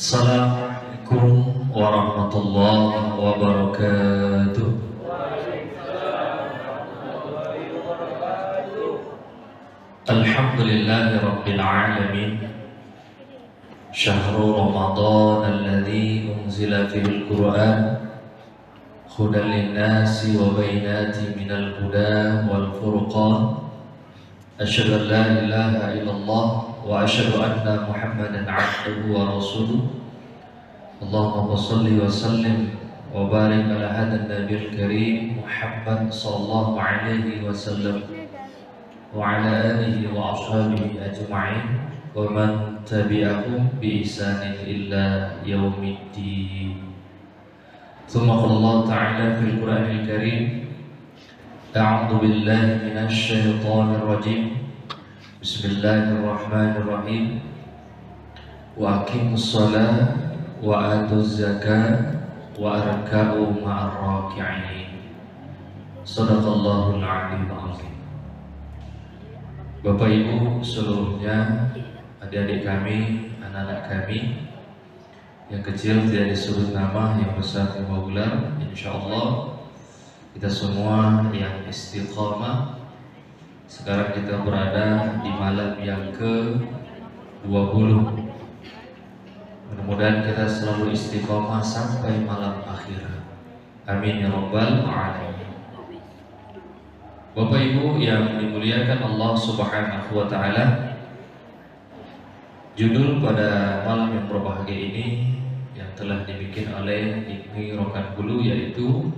Assalamualaikum warahmatullahi wabarakatuh. Alhamdulillahi rabbil alamin. Syahrul Ramadan alladzi unzila fihil Qur'an hudan linnasi wa bayyinatin minal huda wal furqan. Asyhadu an la ilaha illallah wa asyhadu anna Muhammadan abduhu wa rasuluh. Allahumma shalli wa sallim wa barik ala hadan nabiyil karim Muhammad sallallahu alaihi wasallam wa ala alihi wa ashabihi ajma'in wa man tabi'ahum bi ihsanin illa yaumiddin. Tsumma qala Allah ta'ala fil Qur'anil Karim, a'udzu billahi minasy syaithanir rajim. Bismillahirrahmanirrahim. Wa aqimus shalah wa atuz zakat wa arka'u ma'ar raki'in. Shadaqallahul 'aliyyul 'azim. Bapak Ibu seluruhnya, adik-adik kami, anak-anak kami, yang kecil tidak disebut nama, yang besar tidak gelar, insyaallah kita semua yang istiqamah. Sekarang kita berada di malam yang ke-20. Mudah-mudahan kita selalu istiqamah sampai malam akhir. Amin ya rabbal alamin. Bapak Ibu yang dimuliakan Allah Subhanahu wa taala, judul pada malam yang berbahagia ini yang telah dibikin oleh Ibnu Rokan Bulu yaitu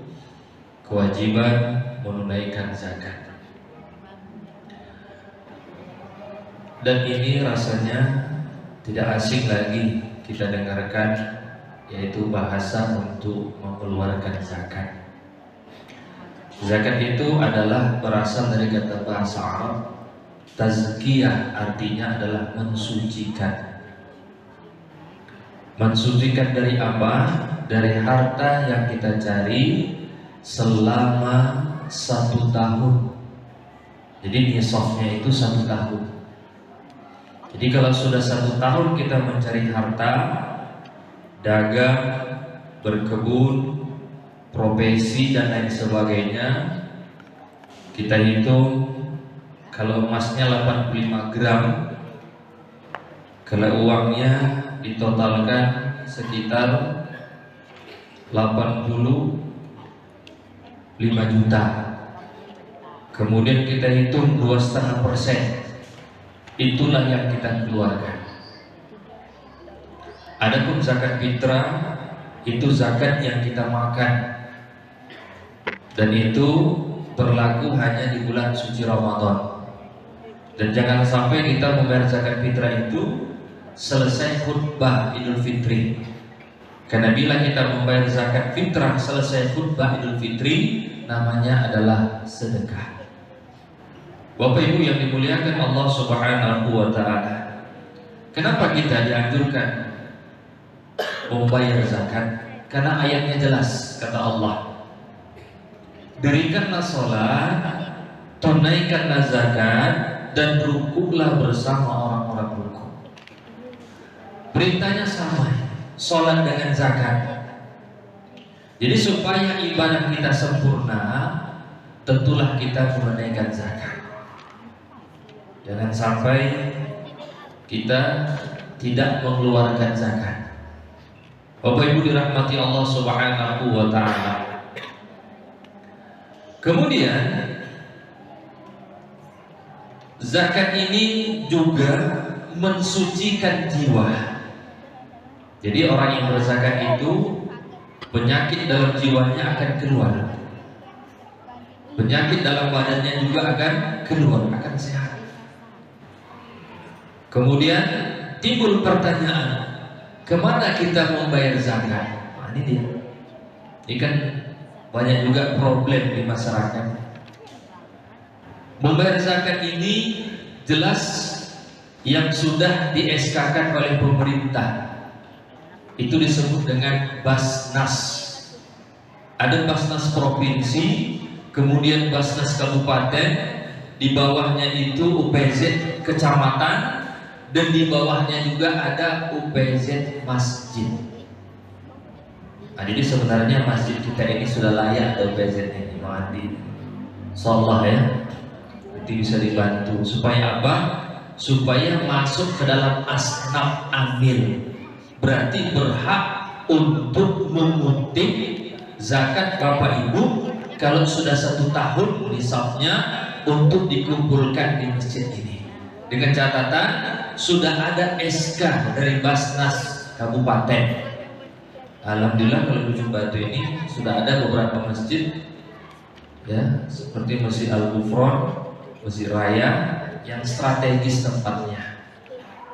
kewajiban menunaikan zakat. Dan ini rasanya tidak asing lagi kita dengarkan, yaitu bahasa untuk mengeluarkan zakat. Zakat itu adalah berasal dari kata bahasa Arab tazkiyah, artinya adalah mensucikan. Mensucikan dari apa? Dari harta yang kita cari selama 1 tahun. Jadi nisabnya itu 1 tahun. Jadi kalau sudah 1 tahun kita mencari harta, dagang, berkebun, profesi dan lain sebagainya, kita hitung kalau emasnya 85 gram, kalau uangnya ditotalkan sekitar 85 juta. Kemudian kita hitung 2,5%. Itulah yang kita keluarkan. Adapun zakat fitrah itu zakat yang kita makan, dan itu berlaku hanya di bulan suci Ramadan. Dan jangan sampai kita membayar zakat fitrah itu selesai khutbah Idul Fitri. Karena bila kita membayar zakat fitrah selesai khutbah Idul Fitri, namanya adalah sedekah. Bapak Ibu yang dimuliakan Allah Subhanahu wa taala, kenapa kita dianjurkan membayar zakat? Karena ayatnya jelas, kata Allah, dirikanlah sholat, tunaikanlah zakat, dan rukuklah bersama orang-orang rukuk. Perintahnya sama, sholat dengan zakat. Jadi supaya ibadah kita sempurna, tentulah kita menunaikan zakat. Jangan sampai kita tidak mengeluarkan zakat. Bapak Ibu dirahmati Allah Subhanahu wa taala. Kemudian zakat ini juga mensucikan jiwa. Jadi orang yang berzakat itu penyakit dalam jiwanya akan keluar. Penyakit dalam badannya juga akan keluar, akan sehat. Kemudian timbul pertanyaan, kemana kita membayar zakat? Nah, ini dia. Ini kan banyak juga problem di masyarakat. Membayar zakat ini jelas yang sudah di-SK-kan oleh pemerintah. Itu disebut dengan Basnas. Ada Basnas provinsi, kemudian Basnas kabupaten, di bawahnya itu UPZ kecamatan, dan di bawahnya juga ada UPZ masjid. Nah, jadi sebenarnya masjid kita ini sudah layak ada UPZ ini, Mandi. Insyaallah ya. Nanti bisa dibantu supaya apa? Supaya masuk ke dalam asnaf amil. Berarti berhak untuk mengutip zakat Bapak Ibu kalau sudah 1 tahun nisabnya untuk dikumpulkan di masjid ini. Dengan catatan sudah ada SK dari Basnas Kabupaten. Alhamdulillah kalau di Batu ini sudah ada beberapa masjid ya, seperti Masjid Al-Ghufran, Masjid Raya yang strategis tempatnya.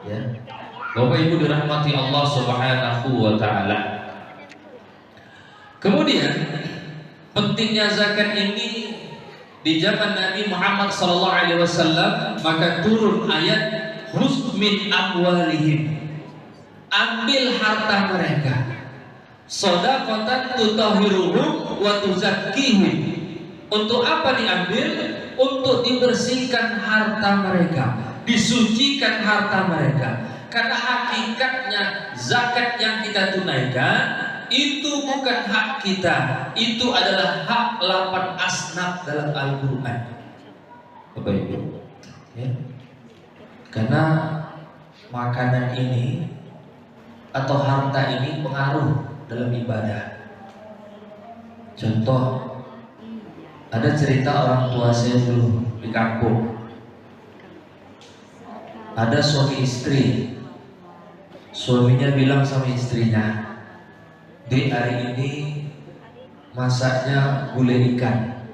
Ya. Bapak Ibu dirahmati Allah Subhanahu wa taala. Kemudian pentingnya zakat ini di zaman Nabi Muhammad SAW, maka turun ayat khudz min amwalihim, ambil harta mereka, shadaqatan tutahhiruhum wa tuzakkihim. Untuk apa diambil? Untuk dibersihkan harta mereka, disucikan harta mereka. Karena hakikatnya zakat yang kita tunaikan itu bukan hak kita, itu adalah hak 8 asnaf dalam Al-Quran. Bapak Ibu ya. Karena makanan ini atau harta ini pengaruh dalam ibadah. Contoh, ada cerita orang tua saya dulu di kampung. Ada suami istri. Suaminya bilang sama istrinya, "Di hari ini masaknya gulai ikan,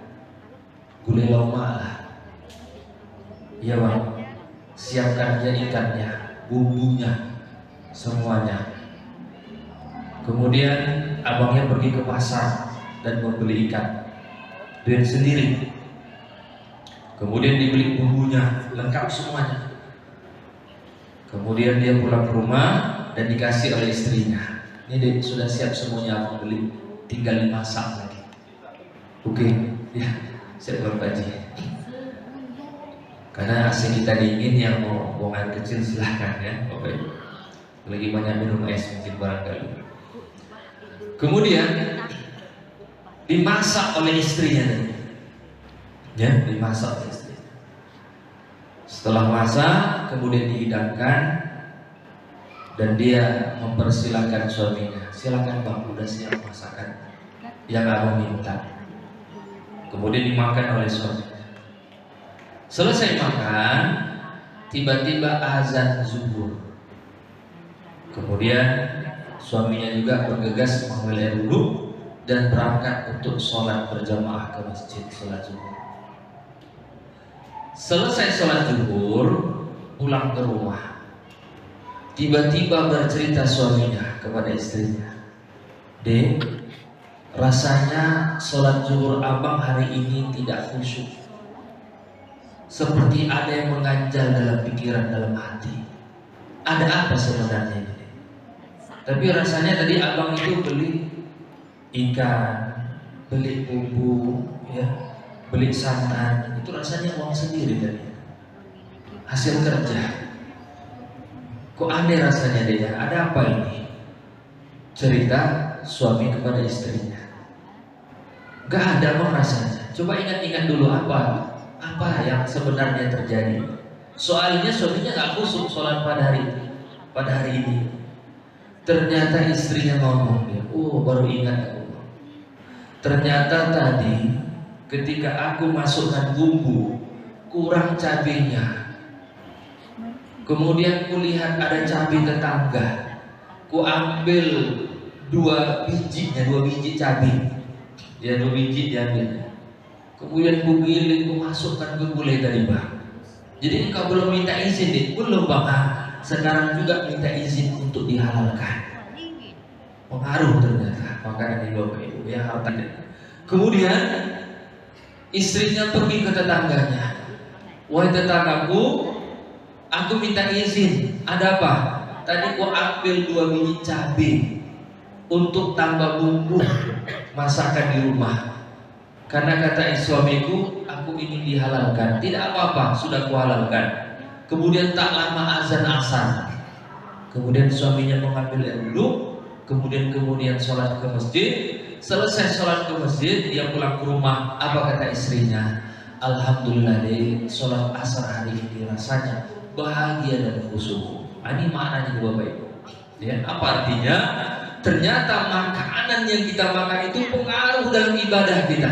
gulai loma lah. Iya bang, siapkan aja ikannya, bumbunya, semuanya." Kemudian abangnya pergi ke pasar dan membeli ikan dengan sendiri. Kemudian dibeli bumbunya, lengkap semuanya. Kemudian dia pulang ke rumah dan dikasih oleh istrinya, "Ini deh, sudah siap semuanya, abang beli, tinggal dimasak lagi." Oke, ya, saya berbagi. Karena AC kita dingin, yang mau buang air kecil silahkan ya, Bapak Ibu. Lagi banyak minum es mungkin barangkali. Kemudian dimasak oleh istrinya tadi. Ya, dimasak oleh istrinya. Setelah masak, kemudian dihidangkan dan dia mempersilahkan suaminya, "Silakan bang, udah siap masakan yang abang minta." Kemudian dimakan oleh suaminya. Selesai makan, tiba-tiba azan zuhur. Kemudian suaminya juga bergegas mengambil air wudhu dan berangkat untuk sholat berjamaah ke masjid sholat zuhur. Selesai sholat zuhur, pulang ke rumah, tiba-tiba bercerita suaminya kepada istrinya, "Dek, rasanya sholat zuhur abang hari ini tidak khusyuk. Seperti ada yang mengganjal dalam pikiran, dalam hati. Ada apa sebenarnya ini? Tapi rasanya tadi abang itu beli ikan, beli bumbu, ya, beli santan, itu rasanya uang sendiri tadi, hasil kerja. Kok aneh rasanya dia? Ada apa ini?" Cerita suami kepada istrinya. "Gak ada bang rasanya. Coba ingat-ingat dulu apa yang sebenarnya terjadi. Soalnya suaminya gak khusyuk sholat pada hari ini." Ternyata istrinya ngomong, dia, "Oh, baru ingat aku. Ternyata tadi ketika aku masukkan bumbu kurang cabenya. Kemudian kulihat ada cabai tetangga. Ku ambil 2 biji cabai. Ya, 2 biji diambil. Kemudian ku giling, ku masukkan ke gulai tadi bang. Jadi engkau belum minta izin deh." "Belum bang, sekarang juga minta izin untuk dihalalkan." Pengaruh ternyata makanan di Bapak Ibu ya, hartanya. Kemudian istrinya pergi ke tetangganya, "Wahai tetanggaku, aku minta izin. Ada apa? Tadi ku ambil 2 biji cabai untuk tambah bumbu masakan di rumah. Karena kata suamiku, aku ingin dihalalkan." "Tidak apa-apa, sudah ku halalkan." kemudian tak lama azan asar, kemudian suaminya mengambil air wudhu, kemudian sholat ke masjid. Selesai sholat ke masjid, dia pulang ke rumah. Apa kata istrinya? Alhamdulillah deh, sholat asar hari ini rasanya bahagia dan khusyuk. Ini maknanya Bapak Ibu. Ya, apa artinya? Ternyata makanan yang kita makan itu pengaruh dalam ibadah kita.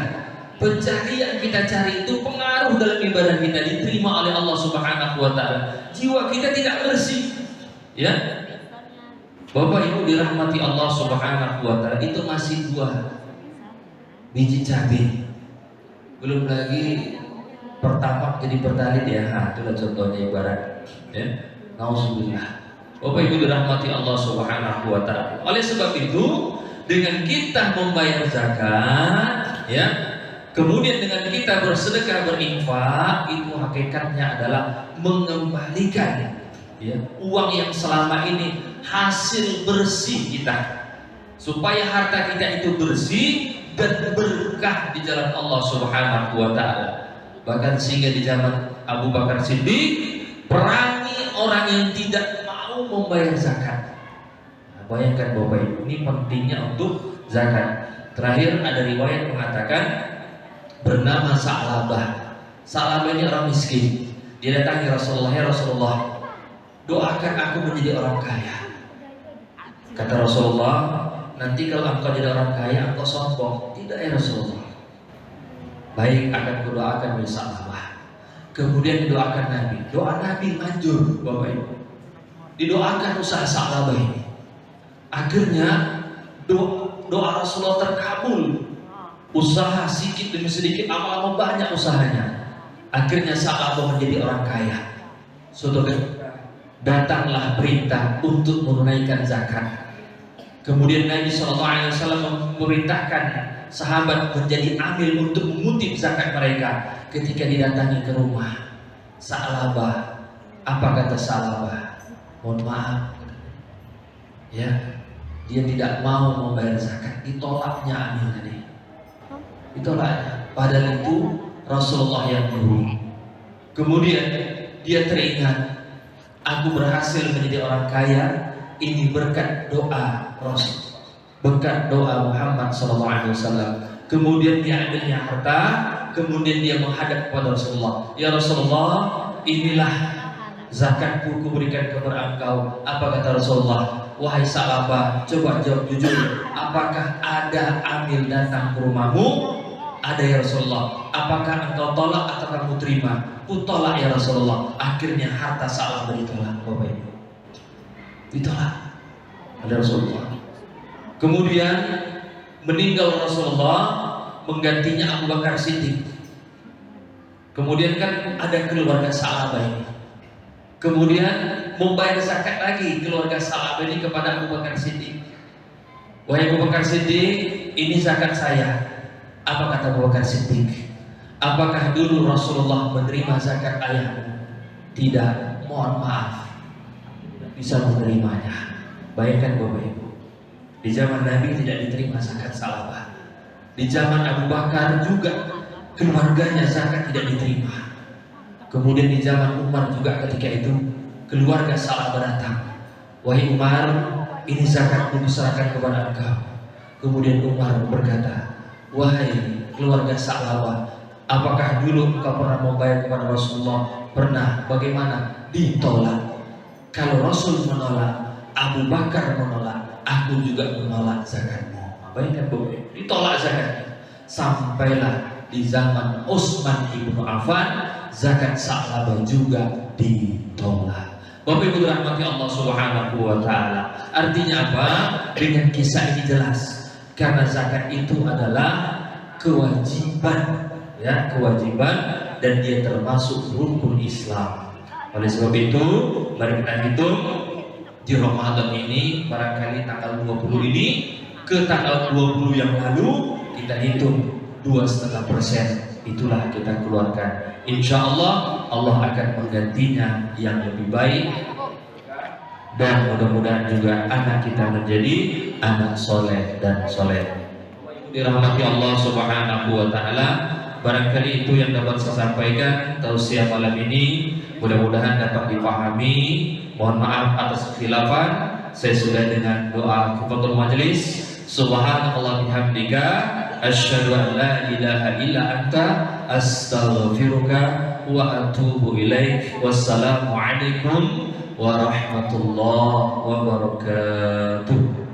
Pencarian kita cari itu pengaruh dalam ibadah kita, diterima oleh Allah Subhanahu wa Ta'ala. Jiwa kita tidak bersih, ya. Bapak Ibu dirahmati Allah Subhanahu wa Ta'ala, itu masih 2 biji cabai, belum lagi pertamax jadi pertalite ya. Itulah contohnya ibarat, ya. Nauzubillah. Bapak Ibu dirahmati Allah Subhanahu wa Ta'ala. Oleh sebab itu, dengan kita membayar zakat, ya, kemudian dengan kita bersedekah, berinfak, itu hakikatnya adalah mengembalikan, ya, uang yang selama ini hasil bersih kita, supaya harta kita itu bersih dan berkah di jalan Allah Subhanahu wa Ta'ala. Bahkan sehingga di zaman Abu Bakar Siddiq perangi orang yang tidak mau membayar zakat. Nah, bayangkan Bapak Ibu, ini pentingnya untuk zakat. Terakhir ada riwayat mengatakan bernama Sa'labah. Sa'labah ini orang miskin. Dia datangi Rasulullah, ya Rasulullah, doakan aku menjadi orang kaya. Kata Rasulullah, nanti kalau engkau jadi orang kaya, engkau sombong. Tidak ya Rasulullah. Baik, akan kudoakan milik Sa'labah. Kemudian didoakan Nabi. Doa Nabi manjur, Bapak Ibu. Didoakan usaha Sa'labah ini. Akhirnya doa Rasulullah terkabul. Usaha sedikit demi sedikit, lama-lama banyak usahanya. Akhirnya Sa'labah menjadi orang kaya. Saudara, datanglah perintah untuk menunaikan zakat. Kemudian Nabi SAW memerintahkan sahabat menjadi amil untuk mengutip zakat mereka. Ketika didatangi ke rumah Sa'labah, apa kata Sa'labah? Mohon maaf, ya, dia tidak mau membayar zakat. Ditolaknya amil tadi, ditolaknya. Padahal itu Rasulullah yang menyuruh. Kemudian dia teringat, aku berhasil menjadi orang kaya ini berkat doa Rasul, berkat doa Muhammad SAW. Kemudian dia ambilnya harta, kemudian dia menghadap kepada Rasulullah. Ya Rasulullah, inilah zakatku kuberikan kepada engkau. Apa kata Rasulullah? Wahai Sa'labah, coba jawab jujur, apakah ada amil datang ke rumahmu? Ada ya Rasulullah. Apakah engkau tolak atau kamu terima? Ku tolak ya Rasulullah. Akhirnya harta Sa'labah ditolak, Bapak Ibu. Ditolak oleh Rasulullah. Kemudian meninggal Rasulullah, menggantinya Abu Bakar Siddiq. Kemudian kan ada keluarga Sa'labah ini. Kemudian membayar zakat lagi keluarga Sa'labah ini kepada Abu Bakar Siddiq. Wahai Abu Bakar Siddiq, ini zakat saya. Apa kata Abu Bakar Siddiq? Apakah dulu Rasulullah menerima zakat ayahmu? Tidak, mohon maaf, bisa menerimanya. Bayangkan Bapak Ibu, di zaman Nabi tidak diterima zakat Sa'labah. Di zaman Abu Bakar juga keluarganya zakat tidak diterima. Kemudian di zaman Umar juga ketika itu keluarga Sa'labah datang. Wahai Umar, ini zakatku diserahkan kepada engkau. Kemudian Umar berkata, wahai keluarga Sa'labah, apakah dulu engkau pernah membayar kepada Rasulullah? Pernah. Bagaimana? Ditolak. Kalau Rasul menolak, Abu Bakar menolak, aku juga menolak zakatmu. Bayangkan Bapak, ditolak zakatnya. Sampailah di zaman Utsman ibnu Affan, zakat Sa'labah juga ditolak. Bapak Ibu dirahmati Allah Subhanahu wa Ta'ala. Artinya apa? Dengan kisah ini jelas, karena zakat itu adalah kewajiban, ya, kewajiban, dan dia termasuk rukun Islam. Oleh sebab itu, mari kita hitung di Ramadan ini, barangkali tanggal 20 ini ke tanggal 20 yang lalu, kita hitung 2,5%. Itulah kita keluarkan. Insya Allah, Allah akan menggantinya yang lebih baik, dan mudah-mudahan juga anak kita menjadi anak soleh dan soleh. Dirahmati Allah Subhanahu wa Ta'ala. Barangkali itu yang dapat saya sampaikan tausiah malam ini, mudah-mudahan dapat dipahami. Mohon maaf atas kekhilafan. Saya sudah dengan doa kafatul majelis. Subhanallah bihamdika asyhadu an la ilaha illa anta astaghfiruka wa atubu ilaik. Wassalamualaikum warahmatullahi wabarakatuh.